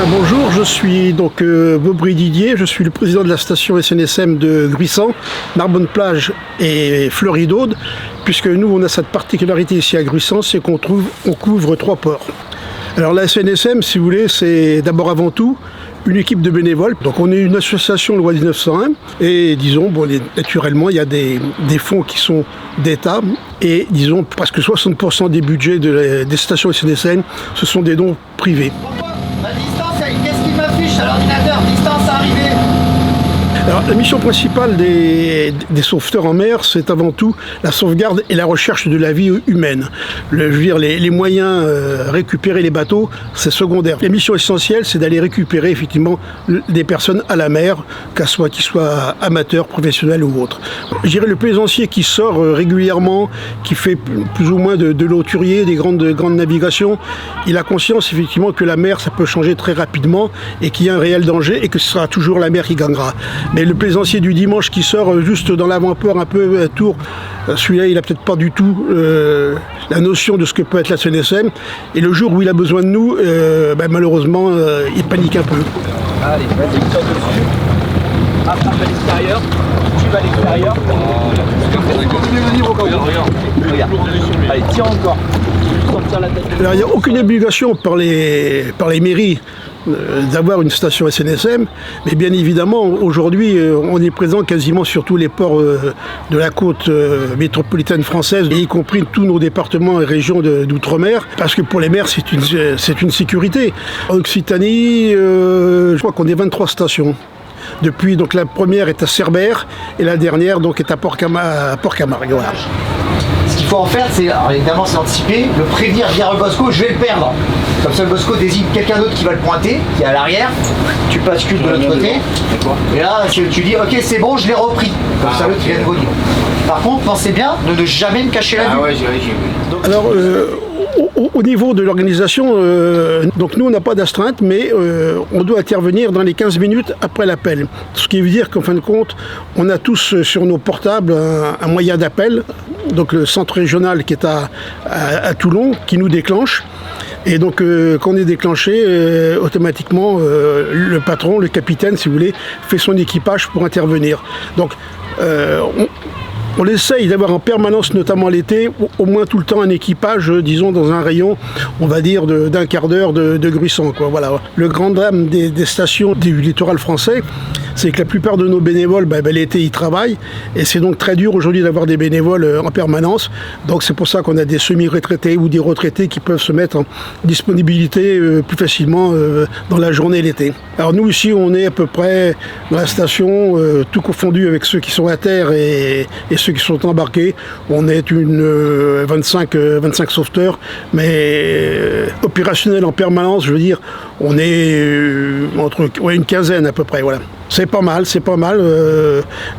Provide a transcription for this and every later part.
Bonjour, je suis donc Baubry Didier, je suis le président de la station SNSM de Gruissant, Narbonne-Plage et Fleury-d'Aude, puisque nous on a cette particularité ici à Gruissant, c'est qu'on couvre 3 ports. Alors la SNSM, si vous voulez, c'est d'abord avant tout une équipe de bénévoles. Donc on est une association loi 1901 et disons, naturellement il y a des fonds qui sont d'État et disons presque 60% des budgets des stations SNSM, ce sont des dons privés. La distance, qu'est-ce qui m'affiche à l'ordinateur? Distance arrivée. Alors, la mission principale des sauveteurs en mer, c'est avant tout la sauvegarde et la recherche de la vie humaine. Les moyens récupérer les bateaux, c'est secondaire. La mission essentielle, c'est d'aller récupérer effectivement des personnes à la mer, qu'ils soient amateurs, professionnels ou autres. Je dirais le plaisancier qui sort régulièrement, qui fait plus ou moins de l'hauturier, des grandes navigations, il a conscience effectivement que la mer, ça peut changer très rapidement et qu'il y a un réel danger et que ce sera toujours la mer qui gagnera. Mais le plaisancier du dimanche qui sort juste dans l'avant-port un peu à Tours, celui-là il n'a peut-être pas du tout la notion de ce que peut être la SNSM. Et le jour où il a besoin de nous, malheureusement il panique un peu. Allez, vas-y, sors dessus. Attrape à l'extérieur. Tu vas à l'extérieur. Regarde. Allez, tire encore. Sortir la tête. Alors il n'y a aucune obligation par les mairies d'avoir une station SNSM, mais bien évidemment aujourd'hui on est présent quasiment sur tous les ports de la côte métropolitaine française, y compris tous nos départements et régions d'outre-mer, parce que pour les mers c'est une sécurité. En Occitanie, je crois qu'on est 23 stations. Depuis, donc la première est à Cerbère et la dernière donc est à Port-Camargue. Voilà. Ce qu'il faut en faire, c'est, alors évidemment c'est anticiper, le prévenir via le Bosco, je vais le perdre. Comme ça le Bosco désigne quelqu'un d'autre qui va le pointer, qui est à l'arrière, tu bascules de l'autre côté, et là tu dis ok c'est bon, je l'ai repris. Comme ça l'autre il vient de revenir. Par contre, pensez bien de ne jamais me cacher la vue. Ah ouais, j'ai vu. Alors, au niveau de l'organisation, donc nous on n'a pas d'astreinte, mais on doit intervenir dans les 15 minutes après l'appel. Ce qui veut dire qu'en fin de compte, on a tous sur nos portables un moyen d'appel, donc le centre régional qui est à Toulon, qui nous déclenche. Et donc quand on est déclenché, automatiquement le patron, le capitaine si vous voulez, fait son équipage pour intervenir. Donc on essaye d'avoir en permanence, notamment l'été, au moins tout le temps un équipage, disons, dans un rayon, on va dire, d'un quart d'heure de Gruissant, quoi. Voilà. Le grand drame des stations du littoral français, c'est que la plupart de nos bénévoles, l'été, ils travaillent, et c'est donc très dur aujourd'hui d'avoir des bénévoles en permanence. Donc c'est pour ça qu'on a des semi-retraités ou des retraités qui peuvent se mettre en disponibilité plus facilement dans la journée l'été. Alors nous ici, on est à peu près dans la station, tout confondu avec ceux qui sont à terre et ceux qui sont embarqués, on est une 25 sauveteurs, mais opérationnels en permanence, je veux dire, on est entre une quinzaine à peu près, voilà. C'est pas mal,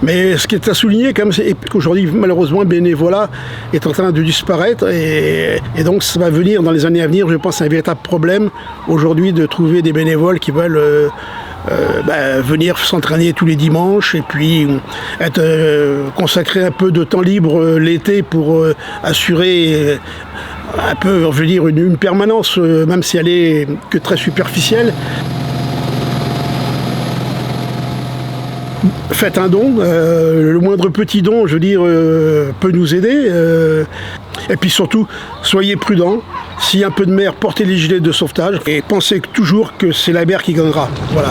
mais ce qui est à souligner quand même, c'est qu'aujourd'hui, malheureusement, le bénévolat est en train de disparaître et donc ça va venir dans les années à venir, je pense, c'est un véritable problème aujourd'hui de trouver des bénévoles qui veulent venir s'entraîner tous les dimanches et puis consacrer un peu de temps libre l'été pour assurer un peu, je veux dire, une permanence, même si elle est que très superficielle. Faites un don, le moindre petit don, je veux dire, peut nous aider. Et puis surtout, soyez prudents. S'il y a un peu de mer, portez les gilets de sauvetage et pensez toujours que c'est la mer qui gagnera. Voilà.